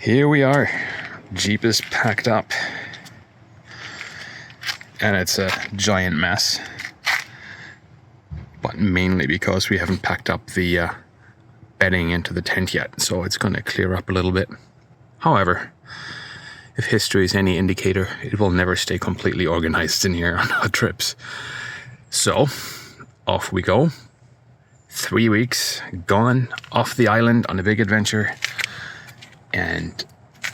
Here we are. Jeep is packed up. And it's a giant mess. But mainly because we haven't packed up the bedding into the tent yet. So it's going to clear up a little bit. However, if history is any indicator, it will never stay completely organized in here on our trips. So, off we go. 3 weeks gone off the island on a big adventure. And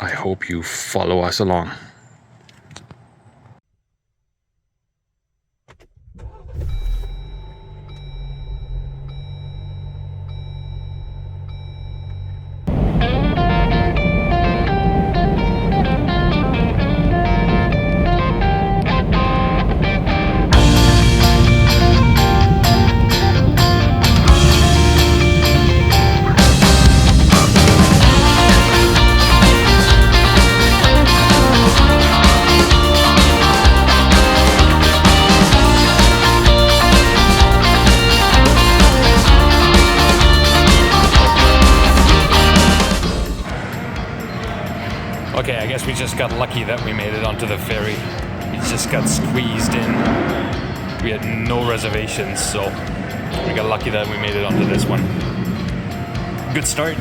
I hope you follow us along. Okay, I guess we just got lucky that we made it onto the ferry. We just got squeezed in. We had no reservations, so we got lucky that we made it onto this one. Good start.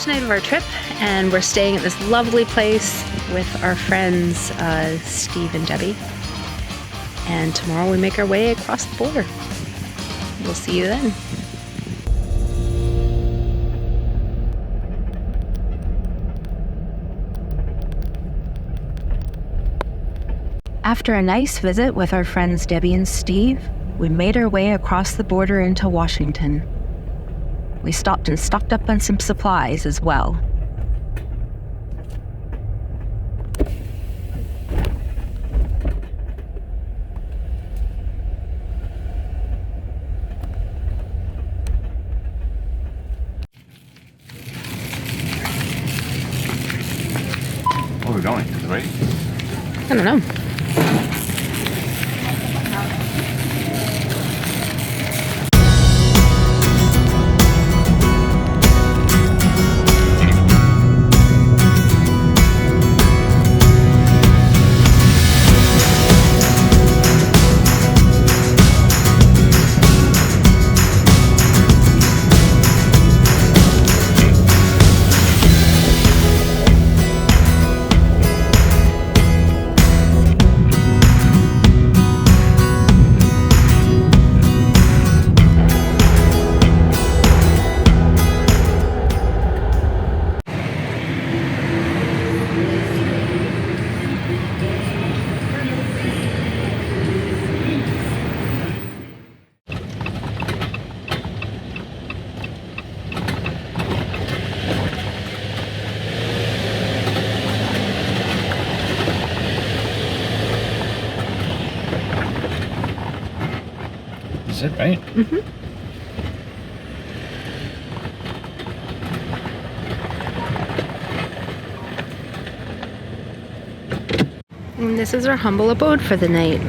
Night of our trip, and we're staying at this lovely place with our friends Steve and Debbie, and tomorrow we make our way across the border. We'll see you then. After a nice visit with our friends Debbie and Steve, we made our way across the border into Washington. We stopped and stocked up on some supplies as well. Where are we going? To the right? I don't know. Is it right? Mm-hmm. And this is our humble abode for the night.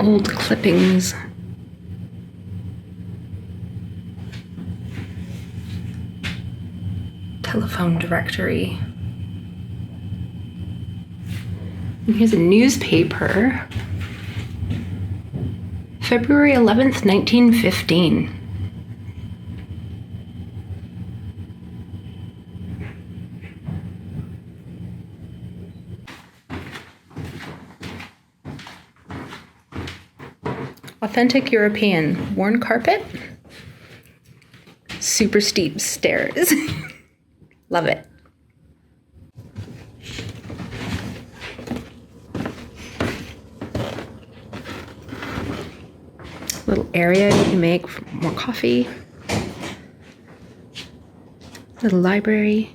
Old clippings. Telephone directory. And here's a newspaper. February 11th, 1915. Authentic European. Worn carpet. Super steep stairs. Love it. Little area you can make for more coffee. Little library.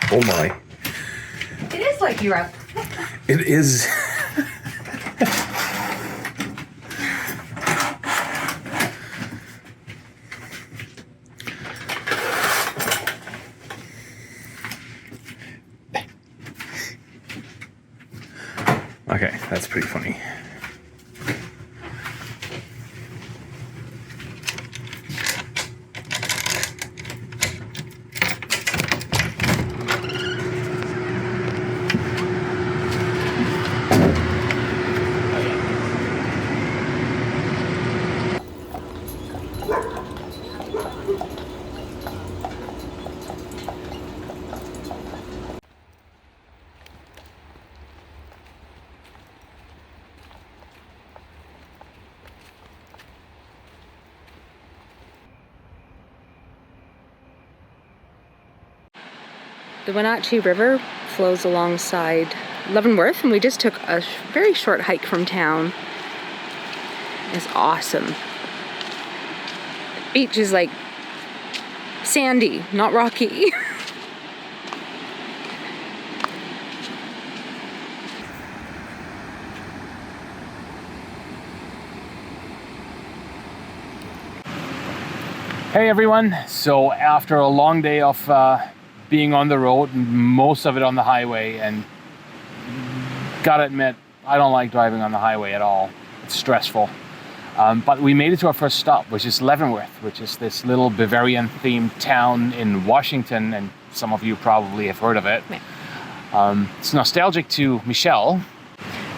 Oh my. It is like Europe. It is. Okay, that's pretty funny. The Wenatchee River flows alongside Leavenworth, and we just took a very short hike from town. It's awesome. The beach is like sandy, not rocky. Hey everyone, so after a long day of being on the road, most of it on the highway, and gotta admit, I don't like driving on the highway at all. It's stressful. But we made it to our first stop, which is Leavenworth, which is this little Bavarian themed town in Washington, and some of you probably have heard of it. It's nostalgic to Michelle.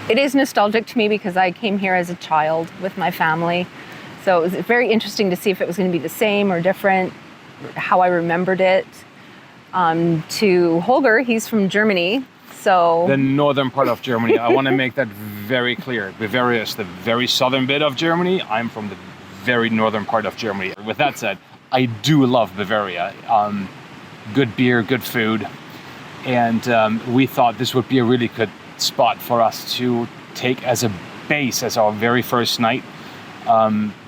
It is nostalgic to me because I came here as a child with my family. So it was very interesting to see if it was going to be the same or different, how I remembered it. To Holger, he's from Germany, so... The northern part of Germany. I want to make that very clear. Bavaria is the very southern bit of Germany. I'm from the very northern part of Germany. With that said, I do love Bavaria. Good beer, good food. And we thought this would be a really good spot for us to take as a base, as our very first night,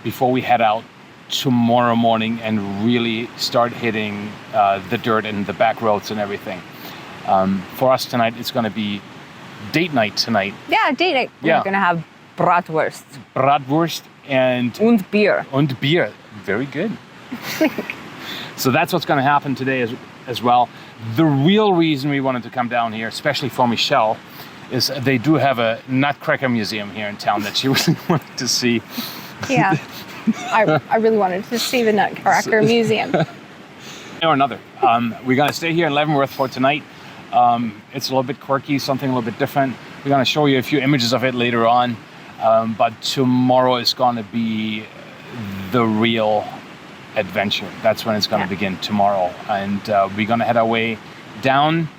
before we head out tomorrow morning and really start hitting the dirt and the back roads and everything. For us tonight, it's going to be date night tonight. Yeah, date night. Yeah. We're going to have bratwurst. Bratwurst and Beer. Und Bier. Very good. So that's what's going to happen today as well. The real reason we wanted to come down here, especially for Michelle, is they do have a Nutcracker museum here in town that she really wanted to see. Yeah. I really wanted to see the Nutcracker Museum. Or another. We're going to stay here in Leavenworth for tonight. It's a little bit quirky, something a little bit different. We're going to show you a few images of it later on. But tomorrow is going to be the real adventure. That's when it's going to begin, tomorrow. And we're going to head our way down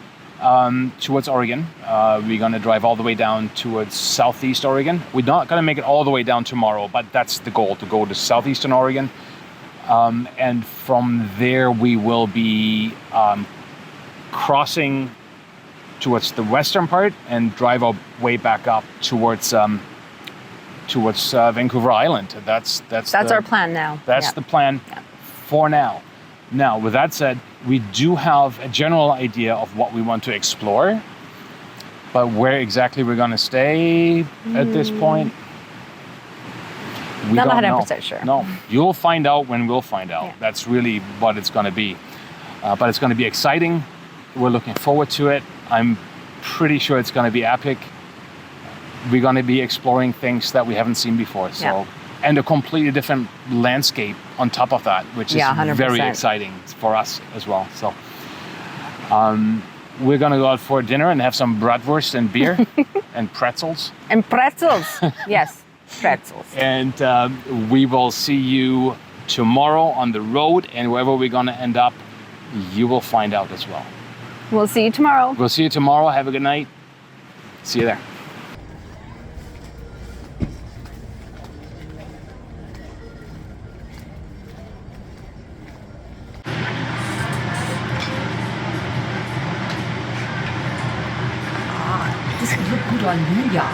towards Oregon. We're going to drive all the way down towards southeast Oregon. We're not going to make it all the way down tomorrow, but that's the goal, to go to southeastern Oregon. And from there, we will be crossing towards the western part and drive our way back up towards Vancouver Island. That's our plan now. That's the plan for now. Now, with that said, we do have a general idea of what we want to explore, but where exactly we're going to stay at this point, we not don't 100% know. sure. No, you'll find out when we'll find out. Yeah. That's really what it's going to be. But it's going to be exciting. We're looking forward to it. I'm pretty sure it's going to be epic. We're going to be exploring things that we haven't seen before. So, and a completely different landscape on top of that, which is 100%. very exciting for us as well. So we're going to go out for dinner and have some bratwurst and beer and pretzels. And pretzels. Yes, pretzels. And we will see you tomorrow on the road, and wherever we're gonna end up, you will find out as well. We'll see you tomorrow. We'll see you tomorrow. Have a good night. See you there. Das wird gut an, ja.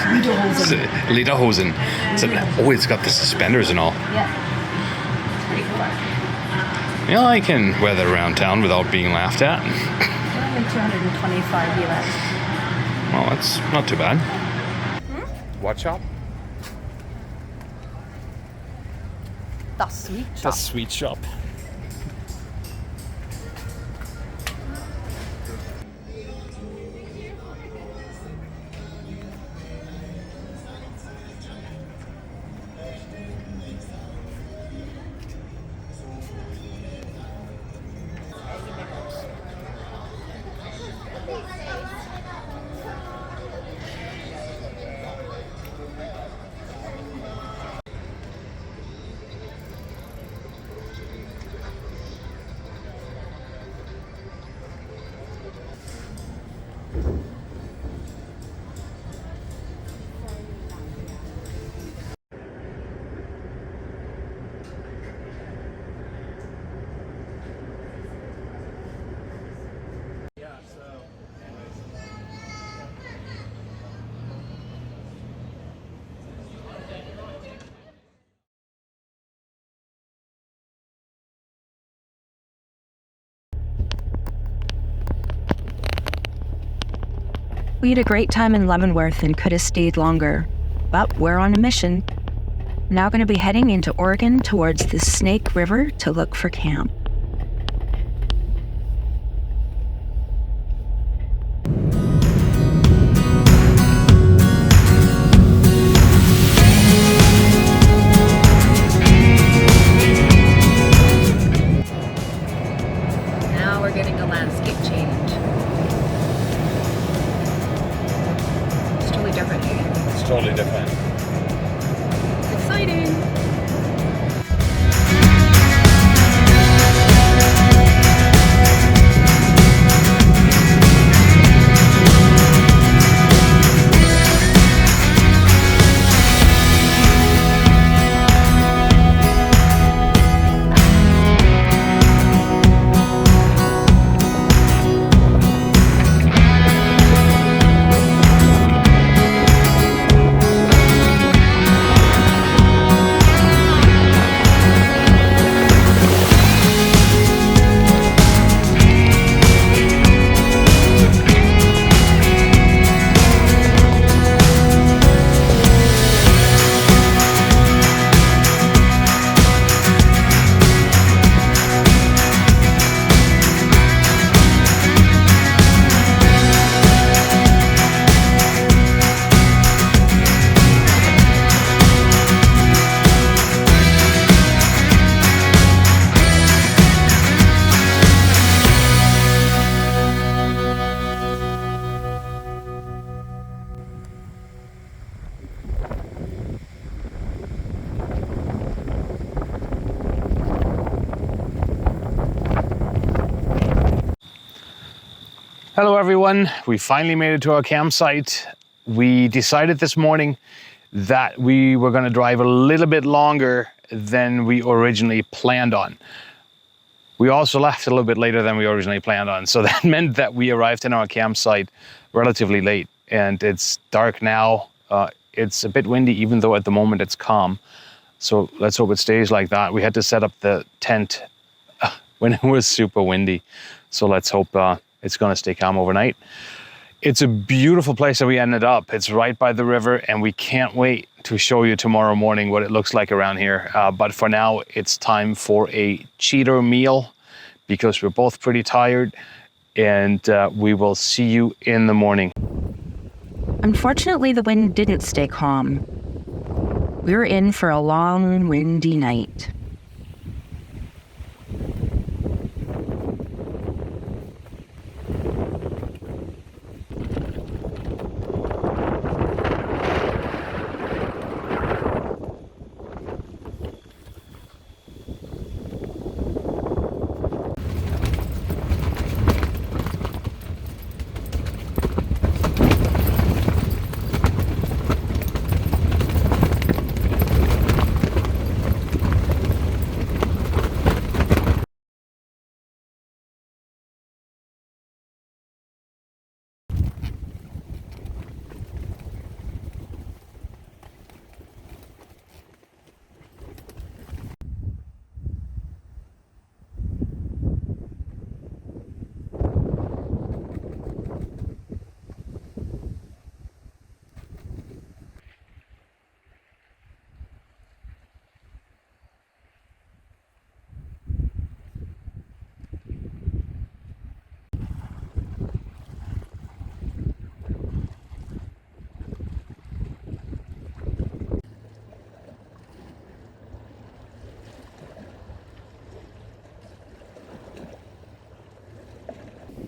Lederhosen. Lederhosen. Oh, it's got the suspenders and all. Yeah. Pretty cool. Yeah, I can weather around town without being laughed at. Only 225 US. Well, that's not too bad. What shop? Das Sweet Shop. Das Sweet Shop. We had a great time in Leavenworth and could have stayed longer, but we're on a mission. Now going to be heading into Oregon towards the Snake River to look for camp. Now we're getting a landscape change. It's totally different. It's totally different. It's exciting. Hello everyone, we finally made it to our campsite. We decided this morning that we were going to drive a little bit longer than we originally planned on. We also left a little bit later than we originally planned on, so that meant that we arrived in our campsite relatively late, and it's dark now. It's a bit windy, even though at the moment it's calm, so let's hope it stays like that. We had to set up the tent when it was super windy, so let's hope it's going to stay calm overnight. It's a beautiful place that we ended up. It's right by the river, and we can't wait to show you tomorrow morning what it looks like around here. But for now, it's time for a cheater meal because we're both pretty tired, and we will see you in the morning. Unfortunately, the wind didn't stay calm. We were in for a long, windy night.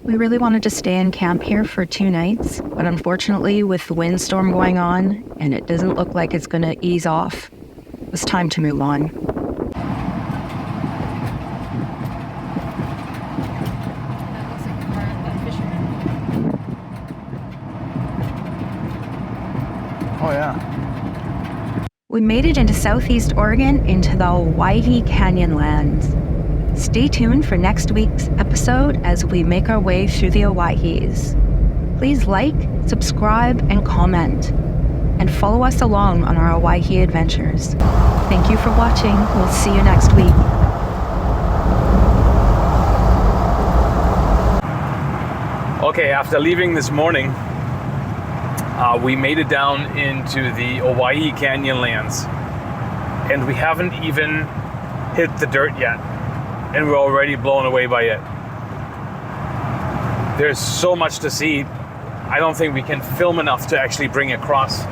We really wanted to stay in camp here for 2 nights, but unfortunately, with the windstorm going on, and it doesn't look like it's going to ease off, it was time to move on. Oh, yeah. We made it into southeast Oregon into the Owyhee Canyonlands. Stay tuned for next week's episode as we make our way through the Owyhees. Please like, subscribe, and comment, and follow us along on our Owyhee adventures. Thank you for watching. We'll see you next week. Okay, after leaving this morning, we made it down into the Owyhee Canyonlands, and we haven't even hit the dirt yet, and we're already blown away by it. There's so much to see. I don't think we can film enough to actually bring across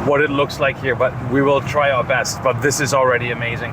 what it looks like here, but we will try our best. But this is already amazing.